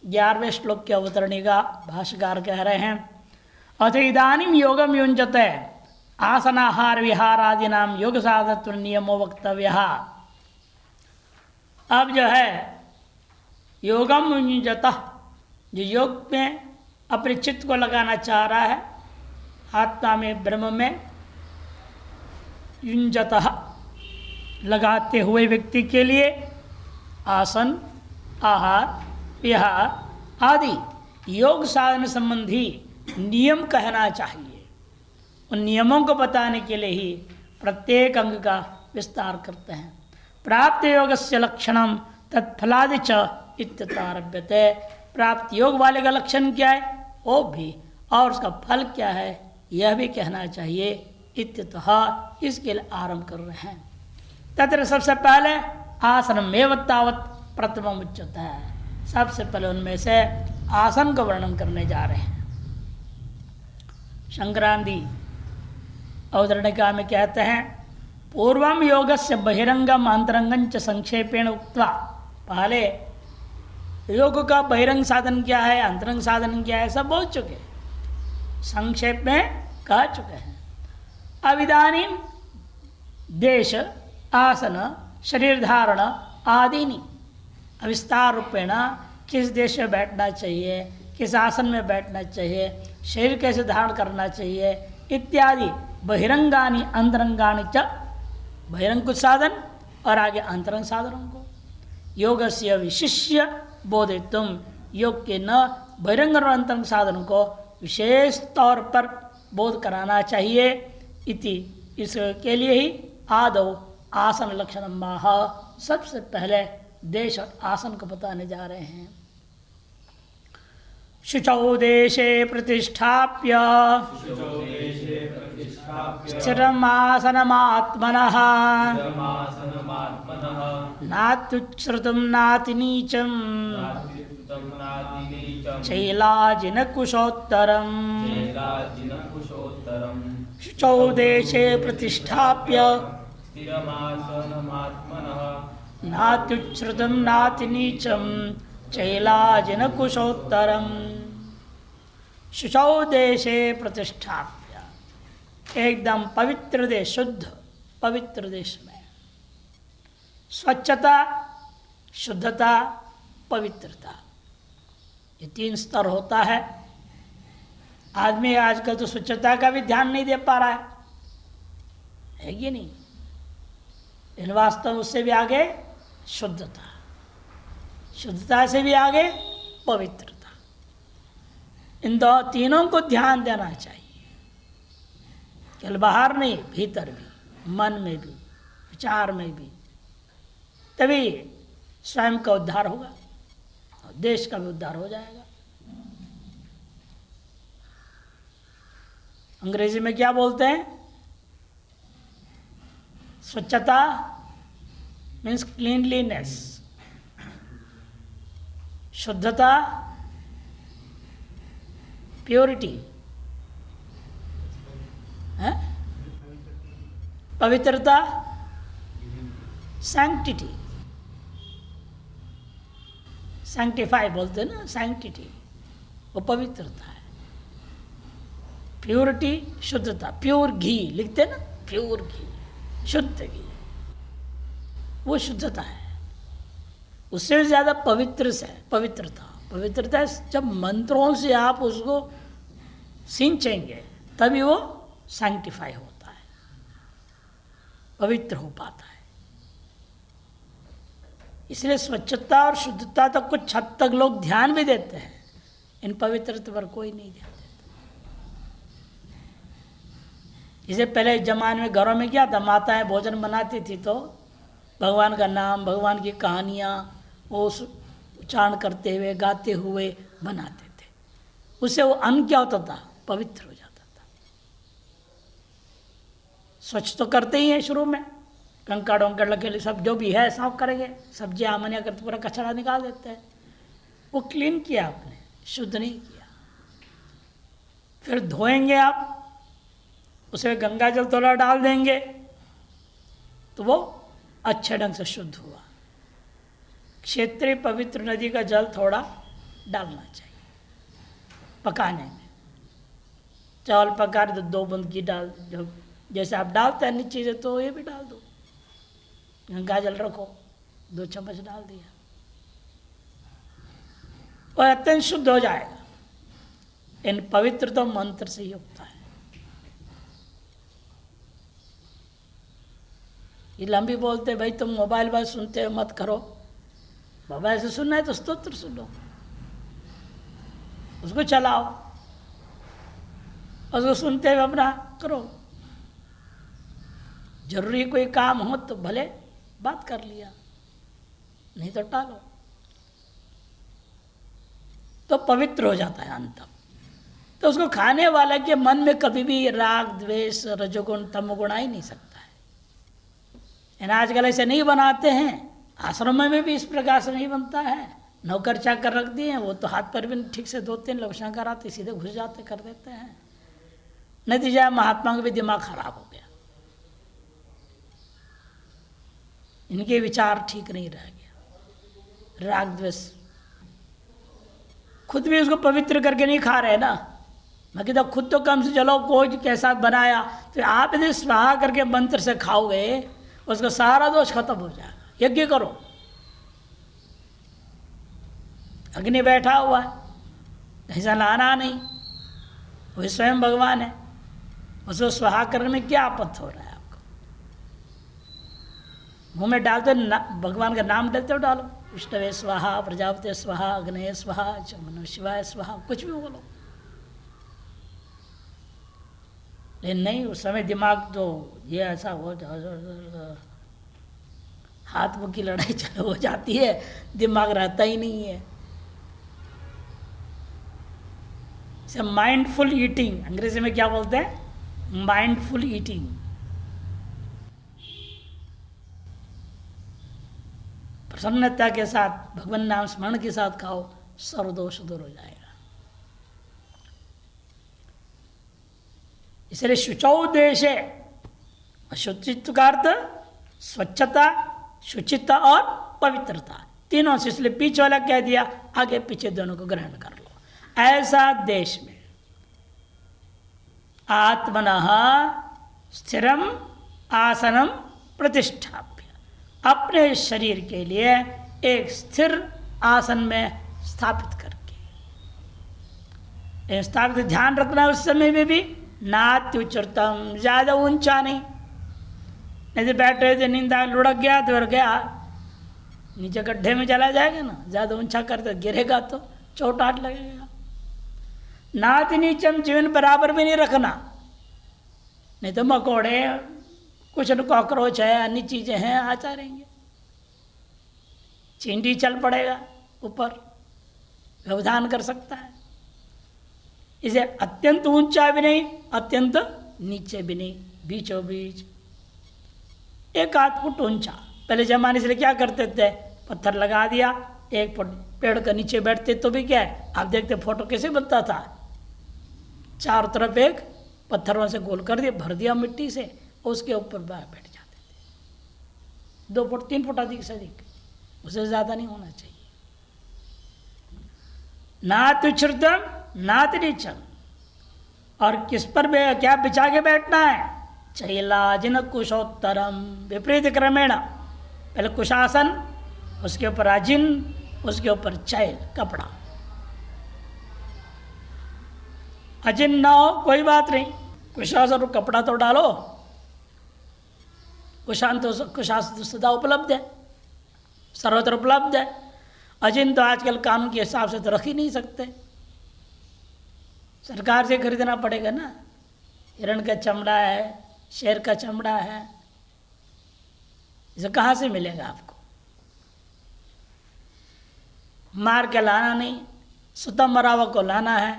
11वें श्लोक के अवतरणी का भाष्यकार कह रहे हैं, अथ इदानीं योगम युञ्जते आसनाहार विहारादि नाम योग साधत्व नियमो वक्तव्य। अब जो है योगम युञ्जत, जो योग में अपने चित्त को लगाना चाह रहा है, आत्मा में ब्रह्म में, युञ्जत लगाते हुए व्यक्ति के लिए आसन, आहार, विहार आदि योग साधन संबंधी नियम कहना चाहिए। उन नियमों को बताने के लिए ही प्रत्येक अंग का विस्तार करते हैं। प्राप्त योगस्य लक्षणम तत्फलादि च इत्यारभ्यते। प्राप्त योग वाले का लक्षण क्या है वो भी, और उसका फल क्या है यह भी कहना चाहिए। इत्यतः इसके लिए आरंभ कर रहे हैं। तत्र सबसे पहले आसनमेव तावत् प्रथमम् उच्यते है। सबसे पहले उनमें से आसन का वर्णन करने जा रहे हैं। संक्रांति अवतरणिका में कहते हैं, पूर्वम योगस्य बहिरंगम अंतरंगं च संक्षेपेण उक्त्वा। पहले योग का बहिरंग साधन क्या है, अंतरंग साधन क्या है, सब बोल चुके, संक्षेप में कह चुके हैं। अब इदानीं देश, आसन, शरीर धारण आदि विस्तार रूपेण किस देश में बैठना चाहिए, किस आसन में बैठना चाहिए, शरीर कैसे धारण करना चाहिए इत्यादि बहिरंगानि अंतरंगानि च, बहिरंग कुछ साधन और आगे अंतरंग साधनों को योगस्य विशिष्य बोधितुम, योग के न बहिरंग और अंतरंग साधनों को विशेष तौर पर बोध कराना चाहिए। इति, इसके लिए ही आदौ आसन लक्षण माह, सबसे पहले देश और आसन को बताने जा रहे हैं। शुचौ देशे प्रतिष्ठाप्य स्थिरमासनमात्मनः नात्युच्छ्रुतं नातिनीचं चैलाजिनकुशोत्तरम्। शुचौ देशे प्रतिष्ठाप्य नात्युच्छ्रुतं नातिनीचं चैलाजिनकुशोत्तरम्। शुचौ देशे प्रतिष्ठाप्य, एकदम पवित्र देश, शुद्ध पवित्र देश में स्वच्छता, शुद्धता, पवित्रता, ये 3 स्तर होता है। आदमी आजकल तो स्वच्छता का भी ध्यान नहीं दे पा रहा है कि नहीं? इन वास्तव उससे भी आगे शुद्धता, शुद्धता से भी आगे पवित्रता, इन तीनों को ध्यान देना चाहिए। केवल बाहर नहीं, भीतर भी, मन में भी, विचार में भी, तभी स्वयं का उद्धार होगा और देश का भी उद्धार हो जाएगा। अंग्रेजी में क्या बोलते हैं? स्वच्छता मीन्स क्लीनलीनेस, शुद्धता प्योरिटी, पवित्रता सैंक्टिटी, सैंक्टिफाई बोलते हैं ना, सैंक्टिटी वो पवित्रता है। प्योरिटी शुद्धता, प्योर घी लिखते हैं ना, प्योर घी, शुद्ध घी, वो शुद्धता है। उससे ज़्यादा पवित्र से पवित्रता, पवित्रता जब मंत्रों से आप उसको सिंचेंगे तभी वो सैंक्टिफाई होता है, पवित्र हो पाता है। इसलिए स्वच्छता और शुद्धता तक कुछ हद तक लोग ध्यान भी देते हैं, इन पवित्रता पर कोई नहीं ध्यान देता। जैसे पहले जमाने में घरों में क्या था, माताएं भोजन बनाती थी तो भगवान का नाम, भगवान की कहानियाँ वो उच्चारण करते हुए, गाते हुए बनाते थे। उससे वो अन्न क्या होता था, पवित्र हो जाता था। स्वच्छ तो करते ही हैं शुरू में, कंकड़ वंकड़ लगे सब जो भी है साफ करेंगे, सब्जियाँ आमनिया करते पूरा कचरा निकाल देते हैं। वो क्लीन किया आपने, शुद्ध नहीं किया। फिर धोएंगे आप, उसे गंगा जल थोड़ा डाल देंगे तो वो अच्छे ढंग से शुद्ध हुआ। क्षेत्रीय पवित्र नदी का जल थोड़ा डालना चाहिए पकाने में। चावल पका रहे तो 2 बूंद घी डाल, जो जैसे आप डालते हैं अन्य चीज़ें तो ये भी डाल दो। गंगा जल रखो 2 चम्मच डाल दिया और अत्यंत शुद्ध हो जाएगा। इन पवित्रता मंत्र से युक्त है। ये लंबी बोलते भाई तुम मोबाइल पर सुनते हो मत करो। मोबाइल से सुनना है तो स्तोत्र सुनो, उसको चलाओ, उसको सुनते हुए अपना करो। जरूरी कोई काम हो तो भले बात कर लिया, नहीं तो टालो, तो पवित्र हो जाता है अंत। तो उसको खाने वाले के मन में कभी भी राग द्वेष रजोगुण तमोगुण आ ही नहीं सकता है। आजकल ऐसे नहीं बनाते हैं, आश्रम में भी इस प्रकार से नहीं बनता है। नौकर चाकर रख दिए हैं, वो तो हाथ पर भी ठीक से 2-3 लक्षण कराते सीधे घुस जाते कर देते हैं। नतीजा महात्मा का भी दिमाग खराब हो गया, इनके विचार ठीक नहीं रह गया। राग द्वेष खुद भी उसको पवित्र करके नहीं खा रहे ना। मैं कहता खुद तो कम से चलो कोई कैसा बनाया तो आप यदि स्वाहा करके मंत्र से खाओगे उसका सारा दोष खत्म हो जाएगा। यज्ञ करो, अग्नि बैठा हुआ है, ऐसा लाना नहीं, वही स्वयं भगवान है, उसको स्वाहा करने में क्या आपत्ति हो रहा है आपको? मुंह में डालते भगवान का नाम डालते हो, डालो विष्णवे स्वाहा, प्रजापते स्वाहा, अग्नये स्वाहा, नमः शिवाय स्वाहा, कुछ भी बोलो। लेकिन नहीं, उस समय दिमाग तो ये ऐसा हो हाथ मुँह की लड़ाई चलो हो जाती है, दिमाग रहता ही नहीं है। इसे माइंडफुल ईटिंग अंग्रेजी में क्या बोलते हैं? Mindful eating. प्रसन्नता के साथ भगवान नाम स्मरण के साथ खाओ, सर्वदोष दूर हो जाएगा। इसलिए शुचौ देशे, शुचित्व का अर्थ स्वच्छता, शुचिता और पवित्रता तीनों से, इसलिए पीछे वाला कह दिया, आगे पीछे दोनों को ग्रहण कर लो। ऐसा देश में आत्मनः स्थिरम आसनम प्रतिष्ठाप्य, अपने शरीर के लिए एक स्थिर आसन में स्थापित करके, स्थापित ध्यान रखना उस समय में भी नात्युच्चरतम, ज़्यादा ऊंचा नहीं तो बैठे थे नींद आ लुढ़क गया तो गया नीचे गड्ढे में चला जाएगा ना। ज़्यादा ऊंचा करते गिरेगा तो चोटाट लगेगा। नाति नीचम, जीवन बराबर भी नहीं रखना, नहीं तो मकोड़े कुछ न कॉकरोच है अन्य चीज़ें हैं आ जाएंगे, चींटी चल पड़ेगा ऊपर, व्यवधान कर सकता है। इसे अत्यंत ऊंचा भी नहीं अत्यंत नीचे भी नहीं, बीचों बीच एक आध फुट ऊंचा। पहले जमाने से क्या करते थे, पत्थर लगा दिया, एक पेड़ के नीचे बैठते तो भी क्या है, आप देखते फोटो कैसे बनता था, चारों तरफ एक पत्थरों से गोल कर दिया, भर दिया मिट्टी से, उसके ऊपर बैठ जाते थे। 2 फुट 3 फुट अधिक से अधिक, उससे ज़्यादा नहीं होना चाहिए। नात्युच्छ्रितम नातिनीचम, और किस पर क्या बिछा के बैठना है? चैलाजिन कुशोत्तरम, विपरीत क्रमेण, पहले कुशासन, उसके ऊपर अजिन, उसके ऊपर चैल कपड़ा। अजिन ना हो कोई बात नहीं, कुशासन कपड़ा तो डालो, कुशासन तो सदा उपलब्ध है, सर्वत्र उपलब्ध है। अजिन तो आजकल कानून के हिसाब से तो रख ही नहीं सकते, सरकार से खरीदना पड़ेगा ना। हिरण का चमड़ा है, शेर का चमड़ा है, इसे कहाँ से मिलेगा आपको? मार के लाना नहीं, सुतम मरावा को लाना है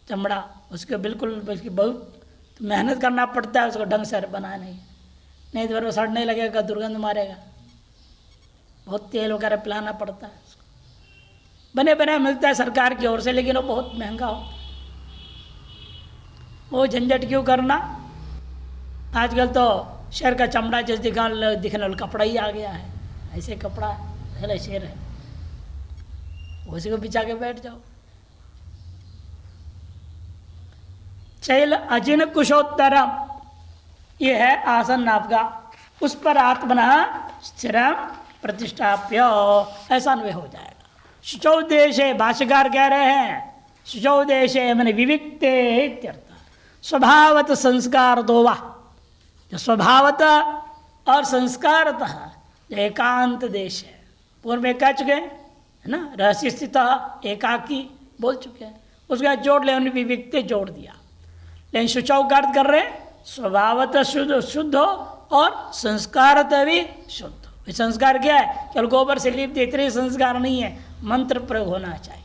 चमड़ा, उसके बिल्कुल बल्कि बहुत मेहनत करना पड़ता है उसको ढंग से बनाने, नहीं तो फिर वो सड़ने लगेगा, दुर्गंध मारेगा, बहुत तेल वगैरह पिलाना पड़ता है उसको। बने बने मिलता है सरकार की ओर से, लेकिन वो बहुत महंगा हो, वो झंझट क्यों करना। आजकल तो शेर का चमड़ा जैसे दिखने वाला कपड़ा ही आ गया है, ऐसे कपड़ा है, शेर है। उसी को बिछा के बैठ जाओ। चैल अजिन कुशोत्तरम, ये है आसन आपका, उस पर आत्मना स्थिरम प्रतिष्ठाप्य, ऐसा अन्वय हो जाएगा। शुचौ देशे, भाष्यकार कह रहे हैं शुचौ देशे मैंने विविक्ते इत्यर्थ, स्वभावत संस्कार दो वा, जो स्वभावत और संस्कारतः जो एकांत देश है, पूर्व में कह चुके हैं है ना, रहस्य स्थित एकाकी बोल चुके हैं, उसका जोड़ ले, उन्हें विविक्ते जोड़ दिया। लेकिन शुचौ का अर्थ कर रहे हैं स्वभावत शुद्ध हो और संस्कारतः भी शुद्ध हो। संस्कार क्या है? केवल गोबर से लिप दे, इतने संस्कार नहीं है, मंत्र प्रयोग होना चाहिए।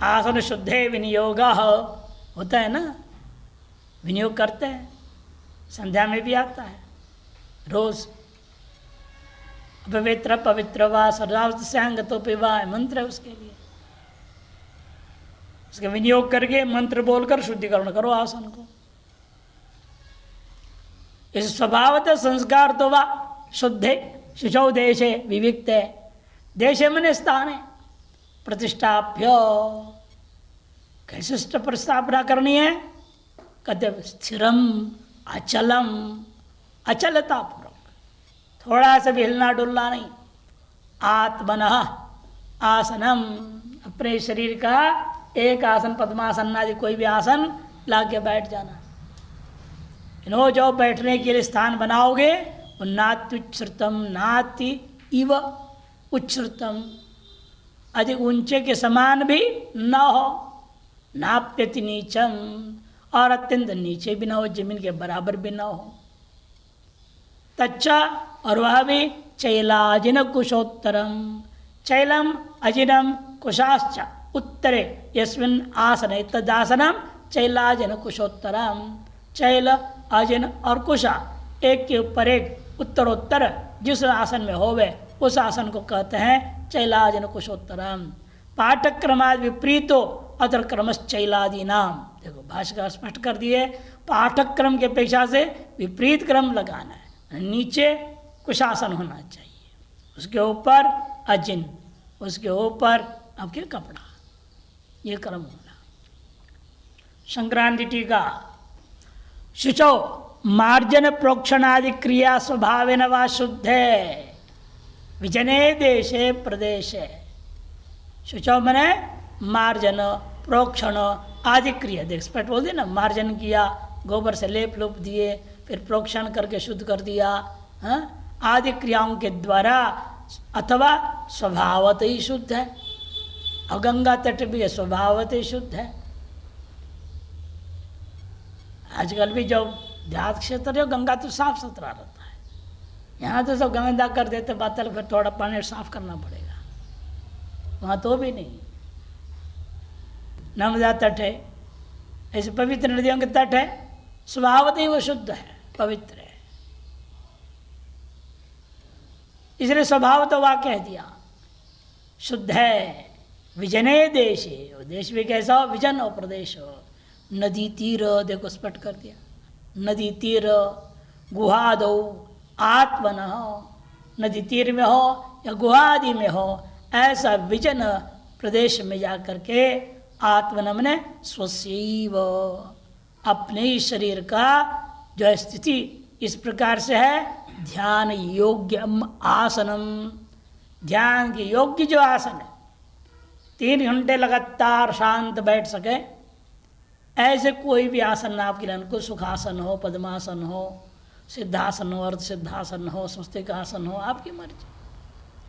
आसन शुद्धे विनियोग होता है ना, विनियोग करते हैं, संध्या में भी आता है रोज, पवित्र पवित्र वा सर्वावत संग तो पिवा मंत्र है उसके लिए, उसका विनियोग करके मंत्र बोलकर शुद्धिकरण करो आसन को। इस स्वभावत संस्कार तो वा शुद्धे शुचौ देशे विविक्ते, देशे मने स्थान है, प्रतिष्ठाप्य, कैसे पर स्थापना करनी है? कहते स्थिरम अचलम, अचलता पूर्वक, थोड़ा सा भी हिलना डुलना नहीं। आत्मनः आसनम, अपने शरीर का एक आसन, पद्मासन आदि कोई भी आसन ला के बैठ जाना। इन्हों जो बैठने के लिए स्थान बनाओगे वो नात्युच्छ्रितम नाति इव उच्छ्रितम, अधिक ऊंचे के समान भी न हो, नाप्यति नीचम, और अत्यंत नीचे भी न हो, जमीन के बराबर भी न हो। तच्चा, और वह भी चैलाजिन कुशोत्तरम, चैलम अजिनम कुशाश्च उत्तरे यस्मिन् आसने तदासनम चैलाजिन कुशोत्तरम, चैल अजिन और कुशा एक के ऊपर एक उत्तरोत्तर जिस आसन में होवे उस आसन को कहते हैं चैलाजिन कुशोत्तरम। पाठक्रमाद विपरीतो अतर क्रमश्चैलादि नाम, देखो भाष्यकार स्पष्ट कर दिए, पाठक्रम के अपेक्षा से विपरीत क्रम लगाना है। नीचे कुशासन होना चाहिए, उसके ऊपर अजिन, उसके ऊपर आपके कपड़ा, ये क्रम होना। संक्रांति टीका, शुचौ मार्जन प्रोक्षणादि क्रिया स्वभावेन वा शुद्धे विजने देशे प्रदेशे। शुचौ मने मार्जन प्रोक्षण आदि क्रिया, देख स्पष्ट बोल दिया ना, मार्जन किया, गोबर से लेप लूप दिए, फिर प्रोक्षण करके शुद्ध कर दिया, आदि क्रियाओं के द्वारा, अथवा स्वभावत ही शुद्ध है। और गंगा तट भी स्वभावत ही शुद्ध है। आजकल भी जो देहात क्षेत्र है गंगा तो साफ सुथरा रहता है, यहाँ तो सब गंदा कर देते बातल, फिर थोड़ा पानी साफ करना पड़ेगा, वहाँ तो भी नहीं। नर्मदा तट है, ऐसे पवित्र नदियों के तट है, स्वभावत ही वो शुद्ध है, पवित्र है, इसलिए स्वभाव तो वह कह दिया शुद्ध है। विजने देशे, देश भी कैसा हो? विजन हो, प्रदेश हो। नदी तीर, देखो स्पष्ट कर दिया, नदी तीर, गुहादो आत्मन हो, नदी तीर में हो या गुहादि में हो, ऐसा विजन प्रदेश में जाकर के आत्मन ने स्वस्यैव, अपने ही शरीर का जो स्थिति इस प्रकार से है, ध्यान योग्यम आसनम, ध्यान के योग्य जो आसन है, 3 घंटे लगातार शांत बैठ सके, ऐसे कोई भी आसन आपके लिए अनुकूल, सुखासन हो, पद्मासन हो, सिद्धासन हो, अर्ध सिद्धासन हो, स्वस्तिकासन हो, आपकी मर्जी,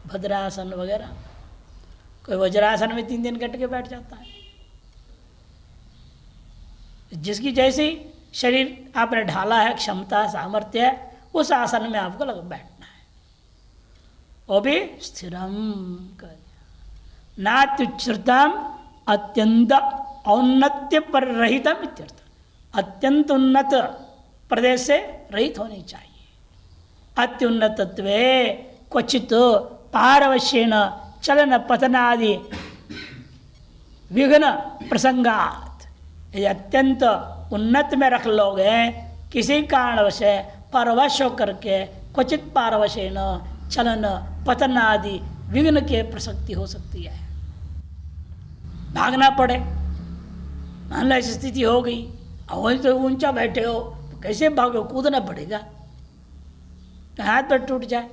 भद्रासन वगैरह। कोई वज्रासन में 3 दिन कट के बैठ जाता है। जिसकी जैसी शरीर आपने ढाला है, क्षमता सामर्थ्य है, उस आसन में आपको लग बैठना है, वो भी स्थिरम कर, नात्युच्छ्रितम अत्यंत औन्नत्य पर रहितम इत्यर्थ, अत्यंत उन्नत प्रदेश से रहित होनी चाहिए। अत्युन्नतत्वे क्वचित पारवश्येन चलन पतनादि विघ्न प्रसंगात, यदि अत्यंत उन्नत में रख लोगे, किसी कारणवश परवश होकर के क्वचित पारवश्येन चलन पतन आदि विघ्न के प्रसक्ति हो सकती है। भागना पड़े, मान लो ऐसी स्थिति हो गई, अब वही तो ऊंचा बैठे हो तो कैसे भागो, कूदना पड़ेगा, हाथ पर टूट जाए।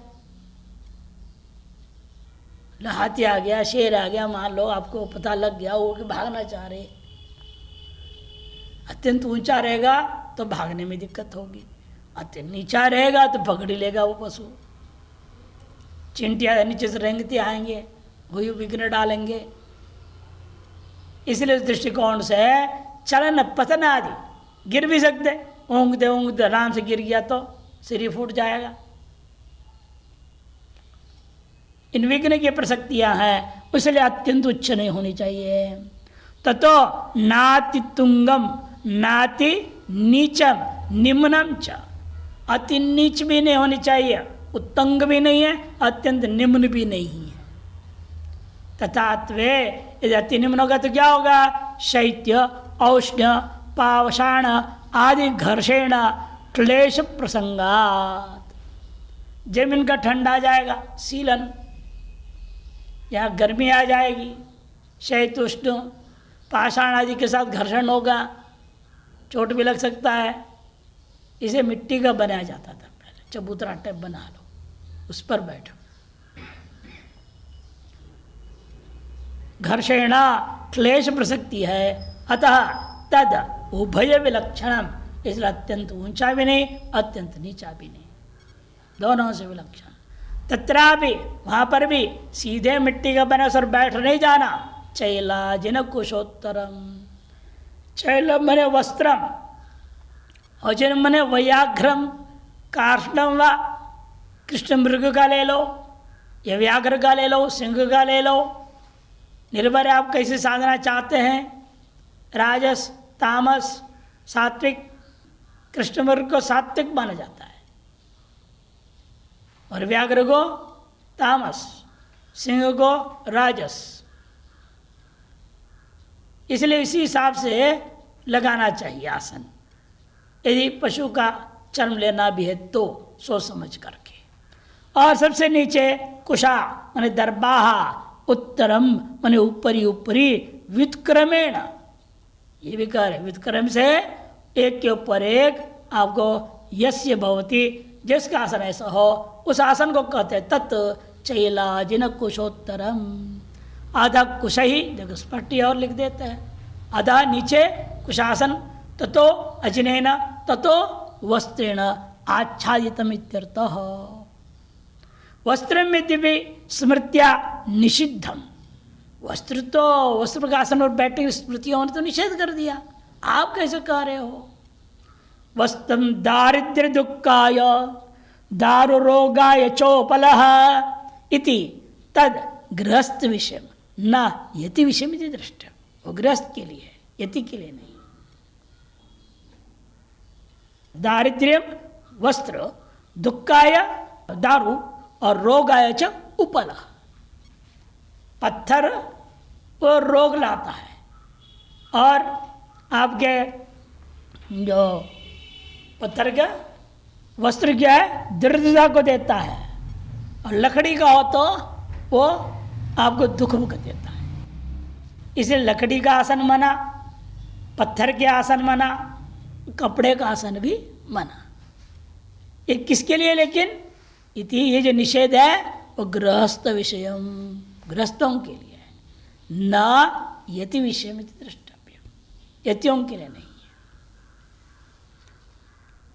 हाथी आ गया, शेर आ गया, मान लो आपको पता लग गया वो कि भागना चाह रहे, अत्यंत ऊंचा रहेगा तो भागने में दिक्कत होगी, अत्यंत नीचा रहेगा तो पकड़ ही लेगा वो पशु। चिंटिया नीचे से रेंगते आएंगे, वही विघ्न डालेंगे। इसलिए उस दृष्टिकोण से चलन पतन आदि गिर भी सकते, ऊँगते आराम से गिर गया तो शरीर फूट जाएगा। इन विघ्न की प्रसक्तियां हैं, इसलिए अत्यंत उच्च नहीं होनी चाहिए। ततो नाति तुंगम नाति नीचम निम्नम च, अति नीच भी नहीं होनी चाहिए, उत्तंग भी नहीं है, अत्यंत निम्न भी नहीं है। तथात्वे यदि अति निम्न होगा तो क्या होगा? शैत्य औष्ण्य पावषाण आदि घर्षेण क्लेश प्रसंगात, जमीन का ठंडा जाएगा, सीलन, यहाँ गर्मी आ जाएगी, शैत्य उष्ण पाषाण आदि के साथ घर्षण होगा, चोट भी लग सकता है। इसे मिट्टी का बनाया जाता था पहले, चबूतरा टाइप बना लो, उस पर बैठो। घर्षेण क्लेश प्रसक्ति है, अतः तद उभय विलक्षणम, इसलिए अत्यंत ऊंचा भी नहीं अत्यंत नीचा भी नहीं, दोनों से विलक्षण। तत्रा भी वहाँ पर भी सीधे मिट्टी का बना सर बैठ नहीं जाना। चैलाजिन कुशोत्तरम, चैल मने वस्त्रम, अजिन मने व्याघ्रम, कार्ष्णम व कृष्ण मृग का ले लो या व्याघ्र का ले लो, सिंह का ले लो, निर्भर है आप कैसे साधना चाहते हैं, राजस तामस सात्विक। कृष्ण मृग को सात्विक माना जाता है और व्याघ्र को तामस, सिंह को राजस, इसलिए इसी हिसाब से लगाना चाहिए आसन। यदि पशु का चर्म लेना भी है तो सोच समझ करके। और सबसे नीचे कुशा माने दरबाहा, उत्तरम माने ऊपरी ऊपरी, व्युत्क्रमेण, ये भी कह रहे व्युत्क्रम से एक के ऊपर एक आपको यस्य भवति, जिसका आसन ऐसा हो उस आसन को कहते हैं तत् चैलाजिन कुशोत्तरम। आधा कुश ही देखो स्पष्टी और लिख देते हैं, आधा नीचे कुशासन, ततो अजिनेन ततो वस्त्रेण आच्छादितम इत्यर्थः। वस्त्र में दिव्य स्मृत्या निषिद्धम, वस्त्र तो वस्त्र का आसन और बैठे स्मृतियों ने तो निषेध कर दिया, आप कैसे कह रहे हो? वस्त्रम दारिद्र्य दुःखाय दारु रोगाय चोपलः इति तद गृहस्थ विषय न यति विषय में दृष्ट, वो गृहस्थ के लिए है, यति के लिए नहीं। दारिद्र्य वस्त्र, दुःखाय दारु और रोगाय च उपलः, पत्थर वो रोग लाता है और आपके जो पत्थर का वस्त्र क्या है, दृढ़ता को देता है, और लकड़ी का हो तो वो आपको दुख मुख देता है। इसलिए लकड़ी का आसन मना, पत्थर के आसन मना, कपड़े का आसन भी मना। ये किसके लिए लेकिन इति, ये जो निषेध है वो गृहस्थ विषयम, गृहस्थों के लिए है, न यति विषय में द्रष्टव्य, यतियों के लिए नहीं है।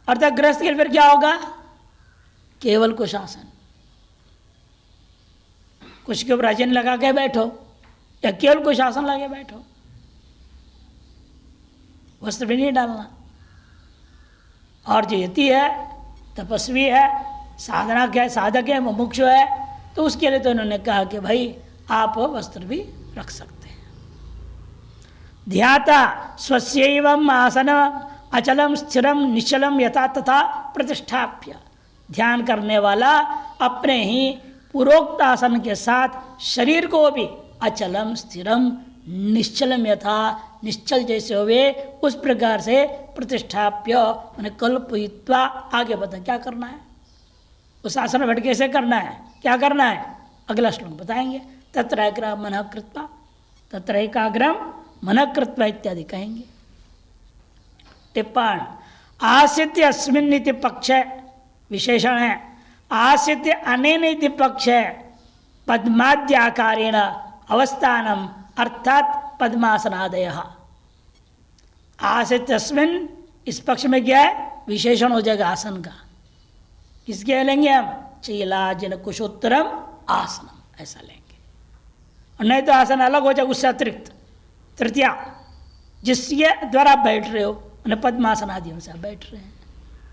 अर्थात गृहस्थ के लिए फिर क्या होगा? केवल कुछ आसन, कुछ के ऊपर अजन लगा के बैठो या केवल कुछ आसन लगा के बैठो, वस्त्र भी नहीं डालना। और जो यति है, तपस्वी है, साधना क्या है, साधक है, मुमुक्षु है, तो उसके लिए तो उन्होंने कहा कि भाई आप वस्त्र भी रख सकते हैं। ध्याता स्वस्यैवम् आसन अचलम स्थिरम निश्चलम यथा तथा प्रतिष्ठाप्य, ध्यान करने वाला अपने ही पूर्वोक्त आसन के साथ शरीर को भी अचलम स्थिरम निश्चलम यथा, निश्चल जैसे हुए उस प्रकार से प्रतिष्ठाप्य मैंने कल्पयित्वा, आगे बता क्या करना है, उस आसन में बैठ कैसे करना है, क्या करना है, अगला श्लोक बताएंगे। तत्र एकाग्रम मनः कृत्वा, तत्र एकाग्रम मनः कृत्वा इत्यादि कहेंगे। टिप्पण आसित्य अस्मिन् इति पक्ष विशेषण है। आसित्य अनेन इति पक्ष पद्माद्याकारेण अवस्थानम अर्थात पद्मासनादयः। आसित्य अस्मिन् इस पक्ष में क्या है? विशेषण हो जाएगा आसन का। किसके लेंगे हम? चैलाजिन कुशोत्तरम आसनम, ऐसा लेंगे। और नहीं तो आसन अलग हो जाएगा उससे अतिरिक्त तृतीया, जिसके द्वारा आप बैठ रहे हो, उन्हें पद्मासन आदियों से आप बैठ रहे हैं।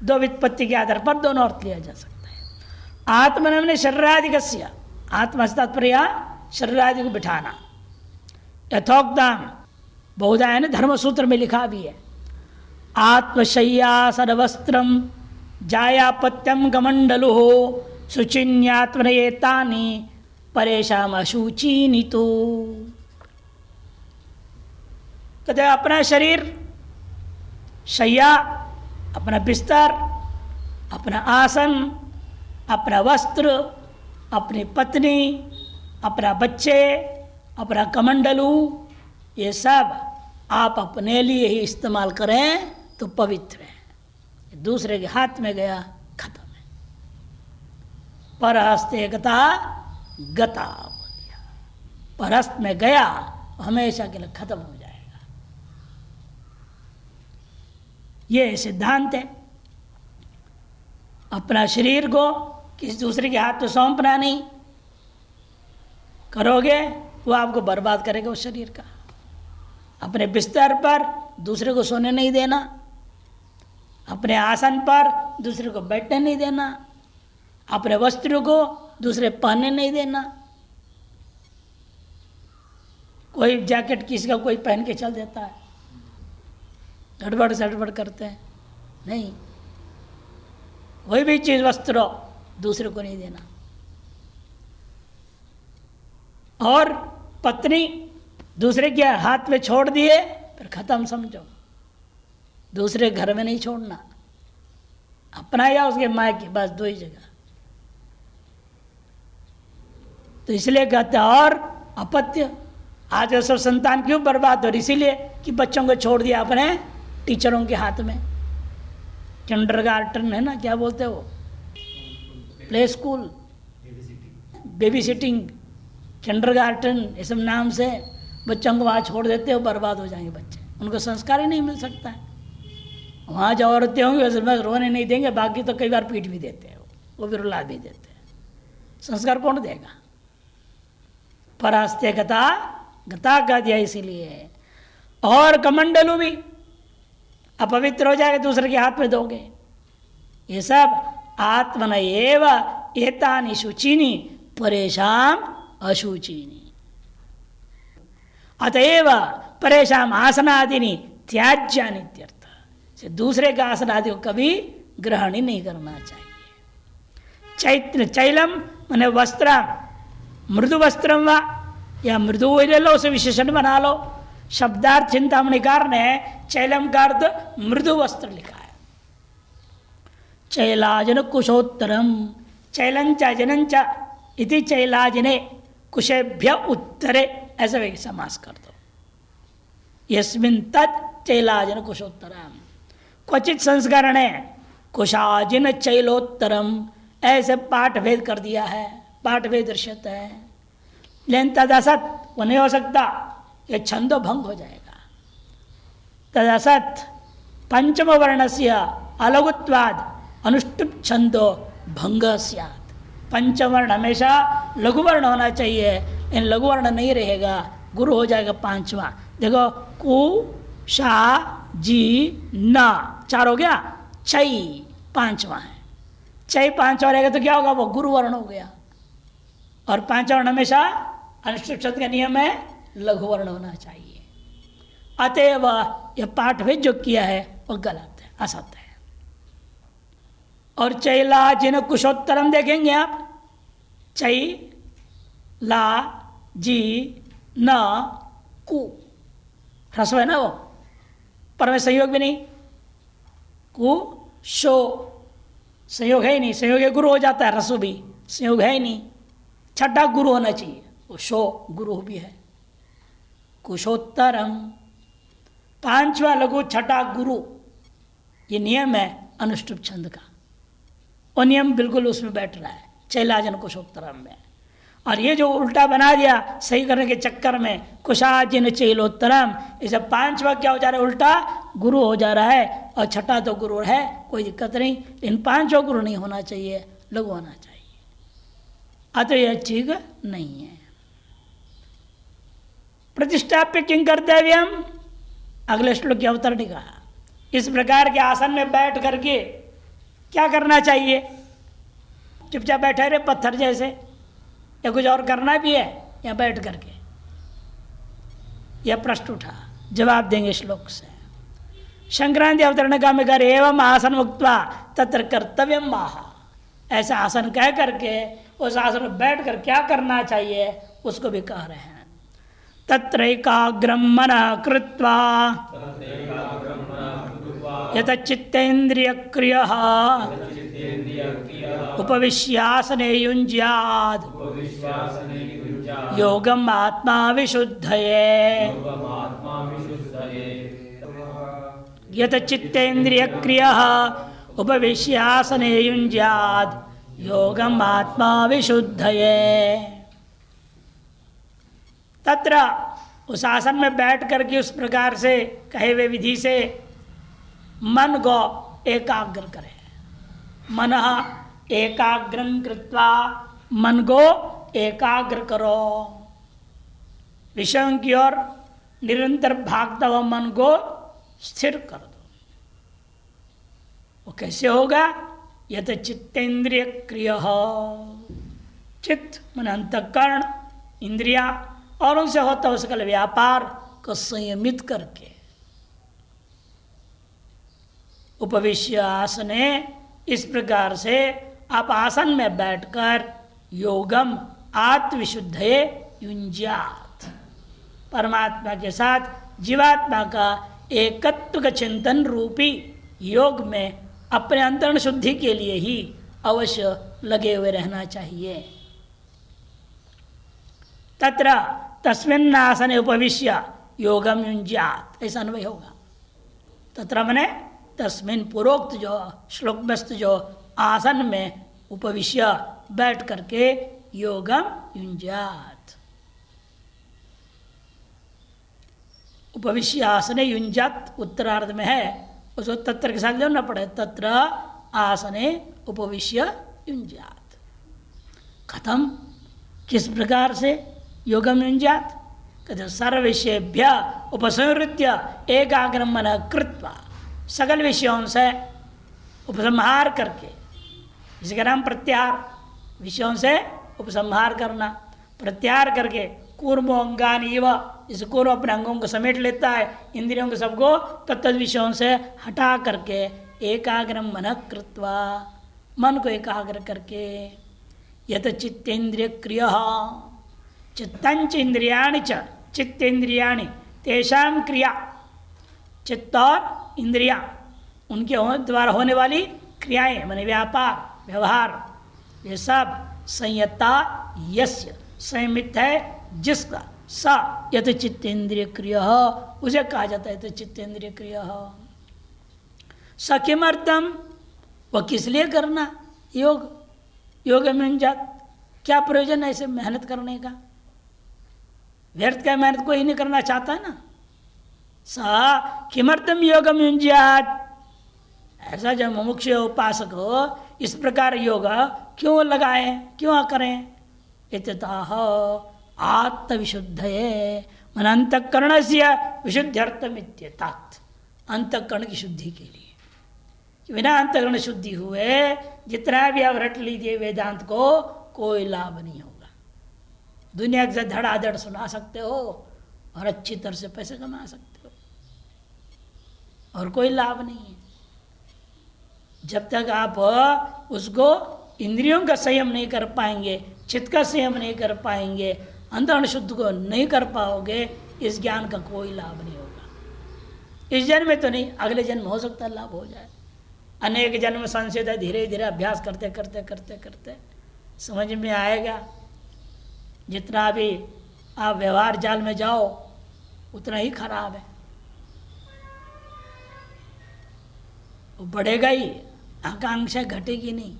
दो व्युत्पत्ति के आधार पर दोनों अर्थ लिया जा सकता है। आत्मन ने शरीरादिकस्य, आत्मा से तात्पर्य शरीरादि को बिठाना। यथोक्तम बहुधा है ना, धर्मसूत्र में लिखा भी है। आत्मशय्यासन वस्त्रम जायापत्यम कमंडलु शुचिन्यात्मनयेतानि परेशान अशुचीनि। तो कहते अपना शरीर, शय्या, अपना बिस्तर, अपना आसन, अपना वस्त्र, अपनी पत्नी, अपना बच्चे, अपना कमंडलू, ये सब आप अपने लिए ही इस्तेमाल करें तो पवित्र है। दूसरे के हाथ में गया, खत्म है। परहस्ते गता गता हो गया, परहस्त में गया हमेशा के लिए खत्म हो जाएगा। ये सिद्धांत है। अपना शरीर को किसी दूसरे के हाथ में सौंपना नहीं, करोगे वो आपको बर्बाद करेगा उस शरीर का। अपने बिस्तर पर दूसरे को सोने नहीं देना, अपने आसन पर दूसरे को बैठने नहीं देना, अपने वस्त्र को दूसरे पहनने नहीं देना। कोई जैकेट किसी का कोई पहन के चल देता है, गड़बड़ सड़बड़ करते हैं, नहीं। कोई भी चीज़ वस्त्र दूसरे को नहीं देना। और पत्नी दूसरे के हाथ में छोड़ दिए फिर खत्म समझो। दूसरे घर में नहीं छोड़ना, अपना या उसके माँ की, बस दो ही जगह। तो इसलिए कहते हैं। और अपत्य, आज ये सब संतान क्यों बर्बाद हो रही? इसीलिए कि बच्चों को छोड़ दिया अपने टीचरों के हाथ में। किंडरगार्टन है ना, क्या बोलते हो, play school, baby sitting, kindergarten, ये सब नाम से बच्चों को वहाँ छोड़ देते हो, बर्बाद हो जाएंगे बच्चे। उनको संस्कार ही नहीं मिल सकता है। वहाँ जो औरतें होंगी वैसे बस रोने नहीं देंगे, बाकी तो कई बार पीट भी देते हैं, वो भी रुला भी देते हैं। संस्कार कौन देगा? परास्ते गता गता कह दिया इसीलिए। और कमंडलू भी अपवित्र हो जाएगा, दूसरे के हाथ में दोगे। ये सब आत्मन एव एतानि शुचिनी परेशान अशुचिनी। अतएव परेशान आसनादिनी त्याज्यानि इत्यर्थ। दूसरे का आसन आदि को कभी ग्रहण ही नहीं करना चाहिए। चैत्र चैलम माने वस्त्र, मृदु वस्त्रम वा, या मृदु ले लो, उसे विशेषण बना लो। शब्दार्थ चिंतामणिकार ने चैलम का अर्थ मृदु वस्त्र लिखा है। चैलाजन कुशोत्तरम, चैलंच जनंच इति चैलाजने कुशेभ्य उत्तरे, ऐसा वे समास कर दो। यस्मिन् तत् चैलाजन कुशोत्तरम। क्वचित संस्करण है कुशाजिन चैलोत्तरम, ऐसे पाठ भेद कर दिया है, पाठ भेद दृश्यत है। लेकिन तदसत वो नहीं हो सकता, ये छंदो भंग हो जाएगा। तदसत पंचम वर्ण से अलगुत्वाद अनुष्टुप छंदो भंग स्यात्। पंचवर्ण हमेशा लघु वर्ण होना चाहिए, इन लघु वर्ण नहीं रहेगा, गुरु हो जाएगा पांचवा। देखो कु शा जी न, चार हो गया, चै पांचवा है। चै पांचवा रहेगा तो क्या होगा? वो गुरु वर्ण हो गया। और पांचवा वर्ण हमेशा अनुष्टुप शब्द का नियम है लघु वर्ण होना चाहिए। अतएव यह पाठ भेद जो किया है वो गलत है, असत्य है। और चैला जिन कुशोत्तरम देखेंगे आप, चै ला जी न कु, ह्रस्व है ना वो, पर में संयोग भी नहीं। कु शो संयोग है ही नहीं, संयोग है गुरु हो जाता है, रसु भी संयोग है ही नहीं। छठा गुरु होना चाहिए, वो शो गुरु भी है। कुशोत्तरम, पांचवा लघु छठा गुरु, ये नियम है अनुष्टुप छंद का। वो नियम बिल्कुल उसमें बैठ रहा है चैलाजन कुशोत्तरम में। और ये जो उल्टा बना दिया सही करने के चक्कर में कुशाजिन चैलोत्तरम, इसे पांचवा क्या हो जा रहा है, उल्टा गुरु हो जा रहा है। और छठा तो गुरु है, कोई दिक्कत नहीं, लेकिन पांचवा गुरु नहीं होना चाहिए, लघु होना चाहिए। अतः यह ठीक नहीं है। प्रतिष्ठाप्य किं कर्तव्यम, अगले श्लोक के अवतरणी का, इस प्रकार के आसन में बैठ करके क्या करना चाहिए। चुपचाप बैठे रहे पत्थर जैसे, या कुछ और करना भी है या बैठ करके, यह प्रश्न उठा, जवाब देंगे श्लोक से। संक्रांति अवतरण का में कर एवं आसन मुक्त्वा तत्र कर्तव्यम माह, ऐसा आसन कह करके उस आसन में बैठ कर क्या करना चाहिए उसको भी कह रहे हैं। तत्र एकाग्रम मनः कृत्वा यतचित्तेन्द्रिय क्रियः उपविश्यासने युञ्ज्यात् योगम आत्मा विशुद्धये। यतचित्तेन्द्रिय क्रियः उपविश्यासने युञ्ज्यात् योगम आत्मा विशुद्धये। तत्र उस आसन में बैठ करके उस प्रकार से कहे हुए विधि से मन को एकाग्र करें। मनः एकाग्रं कृत्वा, मन को एकाग्र करो, विषयों की ओर निरंतर भागता हुआ मन को स्थिर कर दो। वो कैसे होगा, यत चित्तेन्द्रिय क्रियः, चित्त मन अंतःकरण इंद्रिया और उनसे होता है सकल व्यापार को संयमित करके। उपविश्य आसने, इस प्रकार से आप आसन में बैठकर योगम आत्मविशुद्धये युञ्ज्यात्, परमात्मा के साथ जीवात्मा का एकत्व का चिंतन रूपी योग में अपने अंतरण शुद्धि के लिए ही अवश्य लगे हुए रहना चाहिए। तत्र तस्मिन् आसने उपविश्य योगम युञ्ज्यात्, ऐसा अन्वय होगा। तत्र मने तस्मिन्, पूर्वोक्त जो श्लोक में जो आसन में उपविश्य बैठ करके योगम युञ्ज्यात्, उपविश्य आसने युञ्ज्यात् उत्तरार्ध में है, उसको तत्र के साथ जोड़ना पड़े। तत्र आसने उपविश्य युञ्ज्यात्, खत्म, किस प्रकार से योगम युञ्ज्यात्, कहते सर्वविषयेभ्य उपसंहृत्य एकाग्रं मनः कृत्वा, सकल विषयों से उपसंहार करके, जिसका नाम प्रत्याहार, विषयों से उपसंहार करना, प्रत्याहार करके कूर्मो अंगानि इव, इस कूर्म अपने अंगों को समेट लेता है, इंद्रियों को सबको तत्त विषयों से हटा करके एकाग्रम मनः कृत्वा, मन को एकाग्र करके, यत चित्तेन्द्रिय क्रियः, चित्तंच इंद्रियाणि च चित्तेन्द्रियाणि तेषां क्रिया, चित्त और इंद्रिया उनके द्वारा होने वाली क्रियाएं माने व्यापार व्यवहार, ये सब संयता यस्य, संयमित है जिसका, स यत चित्तेन्द्रिय क्रिय, उसे कहा जाता है यत चित्तेन्द्रिय क्रिय। स किमर्थम, वह किस लिए करना योग, योग में युञ्ज्यात्, क्या प्रयोजन है ऐसे मेहनत करने का, व्यर्थ का मेहनत कोई नहीं करना चाहता है ना। सा किमर्थम योगम युञ्ज्यात्, ऐसा जब मुमुक्ष उपासक हो इस प्रकार योग क्यों लगाएं, क्यों करें, इत्यतः आत्मविशुद्धये, मन अंतःकरण से विशुद्ध्यर्थम इत्येतत्, अंतःकरण की शुद्धि के लिए। बिना अंतःकरण शुद्धि हुए जितना भी आप रट लीजिए वेदांत को, कोई लाभ नहीं होगा। दुनिया के धड़ाधड़ सुना सकते हो और अच्छी तरह से पैसे कमा सकते हो, और कोई लाभ नहीं है जब तक आप उसको इंद्रियों का संयम नहीं कर पाएंगे, चित्त का संयम नहीं कर पाएंगे, अंतःकरण शुद्ध को नहीं कर पाओगे, इस ज्ञान का कोई लाभ नहीं होगा। इस जन्म में तो नहीं, अगले जन्म हो सकता है लाभ हो जाए। अनेक जन्म संशय है, धीरे धीरे अभ्यास करते करते करते करते समझ में आएगा जितना भी आप व्यवहार जाल में जाओ उतना ही खराब है, वो बढ़ेगा ही, आकांक्षा घटेगी नहीं।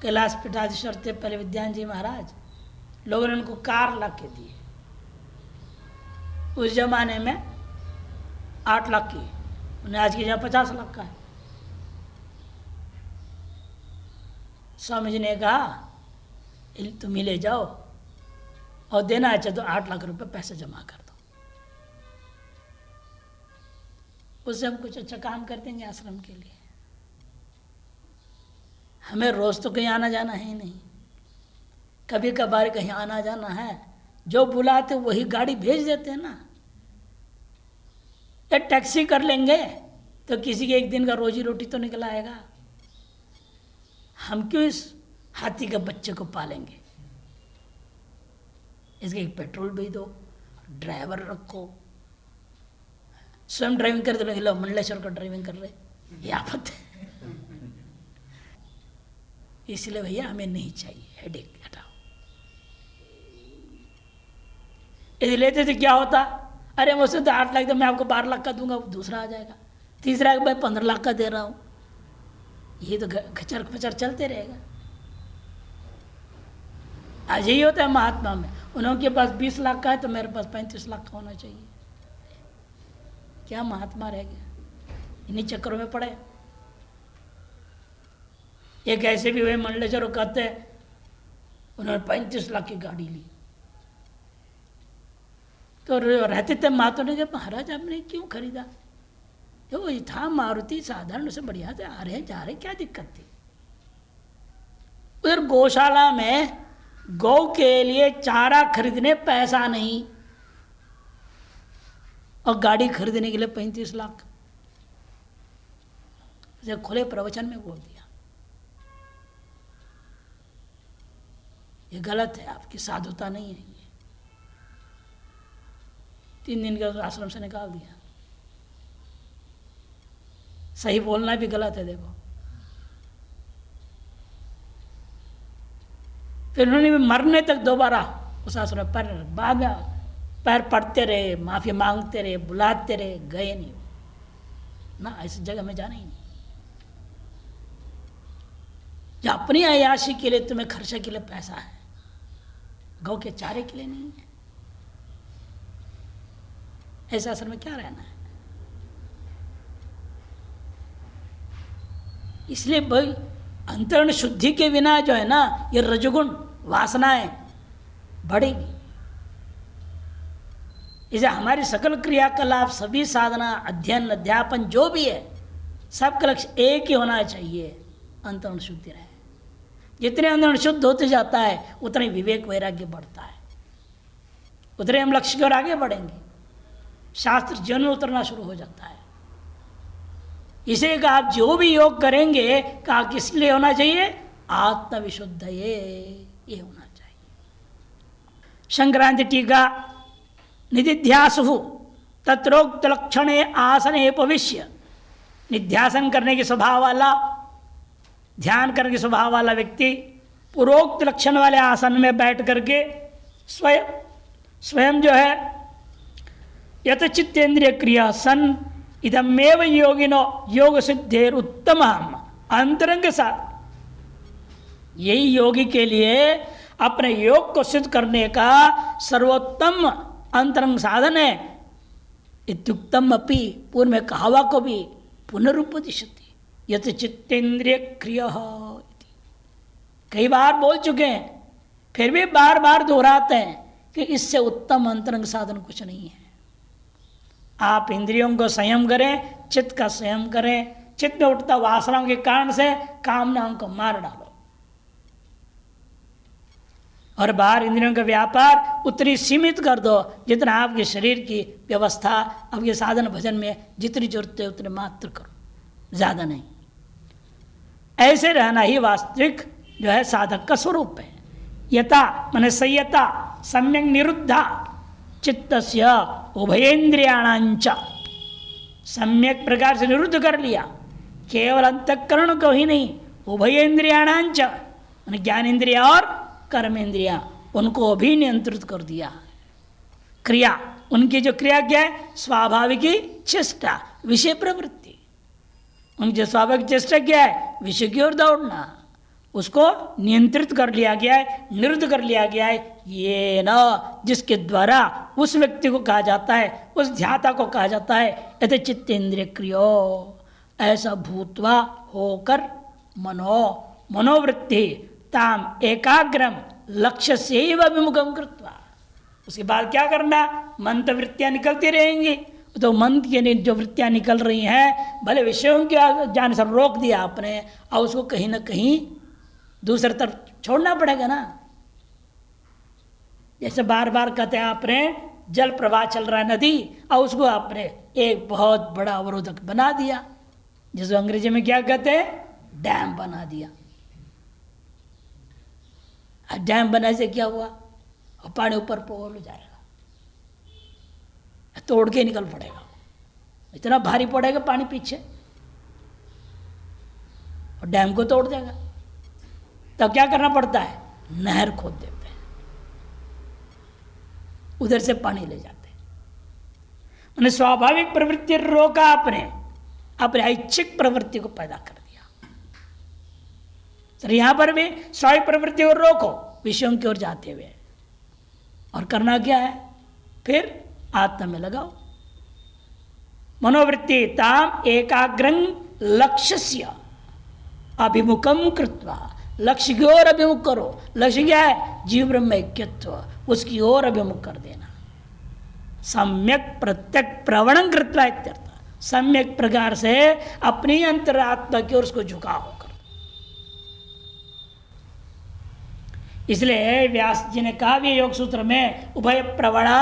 कैलाश पीठाधीश्वर थे पहले विद्यान जी महाराज, लोगों ने उनको कार ला के दिए, उस जमाने में 8 लाख की, उन्हें आज की जगह 50 लाख का है। स्वामी जी ने कहा तुम ही ले जाओ और देना है तो 8 लाख रुपए पैसे जमा कर दो, उससे हम कुछ अच्छा काम कर देंगे आश्रम के लिए। हमें रोज तो कहीं आना जाना है ही नहीं, कभी कभार कहीं आना जाना है, जो बुलाते वही गाड़ी भेज देते हैं ना, या टैक्सी कर लेंगे तो किसी के एक दिन का रोजी रोटी तो निकल आएगा। हम क्यों इस हाथी के बच्चे को पालेंगे? इसके पेट्रोल भी दो, ड्राइवर रखो, स्वयं ड्राइविंग कर दो, लो मंडलेश्वर का ड्राइविंग कर रहे, ये आफत है। इसलिए भैया हमें नहीं चाहिए, हेडेक हटाओ। यदि लेते थे क्या होता, अरे मुझसे तो 8 लाख तो मैं आपको 12 लाख का दूंगा, दूसरा आ जाएगा, तीसरा मैं 15 लाख का दे रहा हूं, ये तो खचर खचर चलते रहेगा। आज यही होता है महात्मा में, उनके पास 20 लाख का है तो मेरे पास 35 लाख का होना चाहिए। क्या महात्मा रह गया, इन्हीं चक्करों में पड़े। एक ऐसे भी हुए मंडलेश्वर कहते हैं, उन्होंने 35 लाख की गाड़ी ली, तो रहते थे मातो ने कहा महाराज आपने क्यों खरीदा? वो था मारुति साधारण से बढ़िया थे, आ रहे जा रहे, क्या दिक्कत थी? उधर गौशाला में गौ के लिए चारा खरीदने पैसा नहीं और गाड़ी खरीदने के लिए 35 लाख, उसे खुले प्रवचन में बोल दिया। ये गलत है, आपकी साधुता नहीं है। ये 3 दिन के आश्रम से निकाल दिया। सही बोलना भी गलत है। देखो फिर उन्होंने भी मरने तक दोबारा उस आश्रम पर बाद में पैर पड़ते रहे, माफी मांगते रहे, बुलाते रहे, गए नहीं ना, ऐसी जगह में जाना ही नहीं। जो अपनी अयाशी के लिए तुम्हें खर्चे के लिए पैसा है, गौ के चारे के लिए नहीं है। ऐसे आश्रम में क्या रहना है? इसलिए भाई अंतरण शुद्धि के बिना जो है ना, ये रजोगुण वासनाएं बढ़ेगी। इसे हमारी सकल क्रियाकलाप, सभी साधना, अध्ययन, अध्यापन जो भी है, सबका लक्ष्य एक ही होना चाहिए, अंतरण शुद्धि रहे। जितने अंतरण शुद्ध होते जाता है उतने विवेक वैराग्य बढ़ता है, उतने हम लक्ष्य की ओर आगे बढ़ेंगे, शास्त्र जीवन में उतरना शुरू हो जाता है। इसे कहा आप जो भी योग करेंगे, कहा किस लिए होना चाहिए? आत्मविशुद्ध ये होना चाहिए। संक्रांति टीका निधिध्यासु तत्रोक्त लक्षणे आसने उपविश्य, निध्यासन करने के स्वभाव वाला, ध्यान करने के स्वभाव वाला व्यक्ति पूर्वोक्त लक्षण वाले आसन में बैठ करके स्वयं जो है यत चित्तेन्द्रिय क्रिया सन इदमेव योगिनो योग सिद्धेर उत्तम अंतरंग साध। यही योगी के लिए अपने योग को सिद्ध करने का सर्वोत्तम अंतरंग साधन है। इत्युक्तम अपि, पूर्व में कहावा को भी पुनरुपदिशति यत चित्तेन्द्रिय क्रिया। कई बार बोल चुके हैं, फिर भी बार बार दोहराते हैं कि इससे उत्तम अंतरंग साधन कुछ नहीं है। आप इंद्रियों को संयम करें, चित्त का संयम करें, चित्त में उठता वासनाओं के कारण से कामनाओं को मार डालो, और बाहर इंद्रियों का व्यापार उतनी सीमित कर दो जितना आपके शरीर की व्यवस्था, आपके साधन भजन में जितनी जरूरत है उतने मात्र करो, ज़्यादा नहीं। ऐसे रहना ही वास्तविक जो है साधक का स्वरूप है। यथा माने संयता सम्यक निरुद्धा चित्तस्य उभयेन्द्रियाणांच, सम्यक प्रकार से निरुद्ध कर लिया, केवल अंतःकरण को ही नहीं, उभयेन्द्रियाणांच ज्ञानेन्द्रिय और कर्मेंद्रिया उनको भी नियंत्रित कर दिया। क्रिया, उनकी जो क्रिया क्या है? स्वाभाविक चेष्टा, विषय प्रवृत्ति। उनकी जो स्वाभाविक चेष्टा क्या है? विषय की ओर दौड़ना। उसको नियंत्रित कर लिया गया है, निरुद्ध कर लिया गया है। ये न, जिसके द्वारा उस व्यक्ति को कहा जाता है, उस ध्याता को कहा जाता है यथ चित्तेन्द्रिय क्रियो, ऐसा भूतवा होकर मनोवृत्ति ताम एकाग्रम लक्ष्य से ही अभिमुखम कृत्वा। उसके बाद क्या करना? मंत्र वृत्तियां निकलती रहेंगी, तो मन की जो वृत्तियां निकल रही हैं, भले विषयों के जान से रोक दिया आपने, और उसको कहीं ना कहीं दूसरी तरफ छोड़ना पड़ेगा ना। जैसे बार बार कहते हैं आपने जल प्रवाह चल रहा है नदी, और उसको आपने एक बहुत बड़ा अवरोधक बना दिया, जिसको अंग्रेजी में क्या कहते हैं? डैम बना दिया। डैम बनाने से क्या हुआ? और पानी ऊपर पोल हो जाएगा, तोड़ के निकल पड़ेगा, इतना भारी पड़ेगा पानी पीछे, और डैम को तोड़ देगा। तब क्या करना पड़ता है? नहर खोद देते हैं, उधर से पानी ले जाते हैं। मैंने स्वाभाविक प्रवृत्ति रोका, आपने अपने ऐच्छिक प्रवृत्ति को पैदा कर दिया। सर यहां पर भी स्वाभाविक प्रवृत्ति को रोको विषयों की ओर जाते हुए, और करना क्या है? फिर आत्मा में लगाओ। मनोवृत्ति ताम एकाग्रं लक्ष्यस्य अभिमुखम कृत्वा, लक्ष्य की ओर अभिमुख करो। लक्ष्य क्या है? जीव ब्रह्म ऐक्यत्व, उसकी ओर अभिमुख कर देना। सम्यक प्रत्यक प्रवणं कृत्वा इत्यर्थ, सम्यक प्रकार से अपनी अंतरात्मा की ओर उसको झुकाव कर। इसलिए व्यास जी ने कहा भी योग सूत्र में, उभय प्रवणा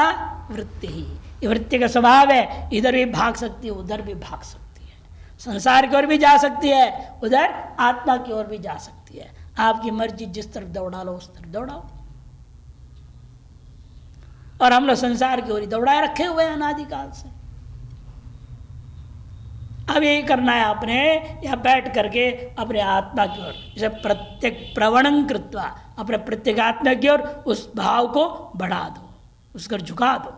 वृत्ति ही, ये वृत्ति का स्वभाव है, इधर भी भाग सकती है, उधर भी भाग सकती है, संसार की ओर भी जा सकती है, उधर आत्मा की ओर भी जा सकती है। आपकी मर्जी, जिस तरफ दौड़ा लो उस तरफ दौड़ाओ। और हम लोग संसार की ओर ही दौड़ाए रखे हुए हैं अनादिकाल से। अब यही करना है आपने, यहाँ बैठ करके अपने आत्मा की ओर, जैसे प्रत्येक प्रवणं कृत्वा, अपने प्रत्येक आत्मा की ओर उस भाव को बढ़ा दो, उसको झुका दो।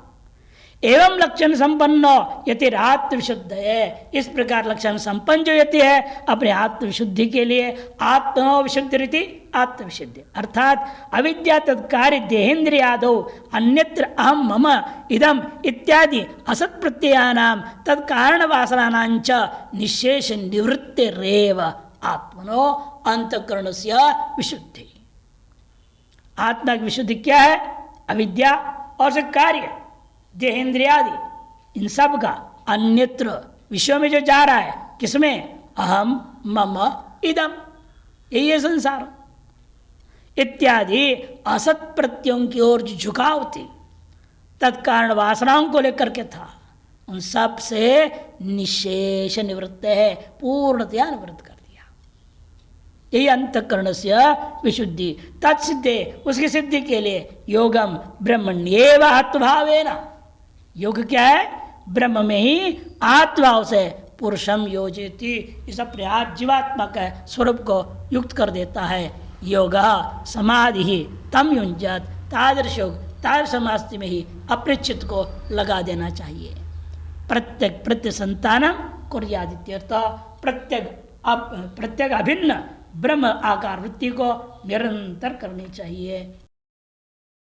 एवं लक्षण संपन्न यति आत्मविशुद्ध है, इस प्रकार लक्षण संपन्न जो यति है अपने आत्मविशुद्धि के लिए, आत्मविशुद्धि रीति आत्मविशुद्धि, अर्थात अविद्या तत्कार्य देहेन्द्रियादो अन्यत्र अहम मम इदम इत्यादि असत प्रत्ययानाम तत्कारण वासनानांच निशेष निवृत्तिरेव आत्मनो अंतःकरणस्य विशुद्धि। आत्मा की विशुद्धि क्या है? अविद्या और से कार्य देहेन्द्रियादि, इन सब का अन्यत्र विश्व में जो जा रहा है, किसमें? अहम मम इदम, यही है संसार इत्यादि असत प्रत्ययों की ओर जो झुकाव थी, तत्कारण वासनाओं को लेकर के था, उन सब से निशेष निवृत्त है, पूर्णतया निवृत्त कर दिया। यही अंतःकरण से विशुद्धि। तत्सिद्धे, उसकी सिद्धि के लिए योगम ब्रह्मण्येव आत्मभावेन, योग क्या है? ब्रह्म में ही आत्माओं से पुरुषम योजयति, इस अपने आप जीवात्मा के स्वरूप को युक्त कर देता है। योग समाधि ही तम युंजत, तादृश योग तादृश समास्ति में ही अपने चित्त को लगा देना चाहिए। प्रत्येक प्रत्यय संतानम कुर्यादित्यर्थ, प्रत्येक अभिन्न ब्रह्म आकार वृत्ति को निरंतर करनी चाहिए।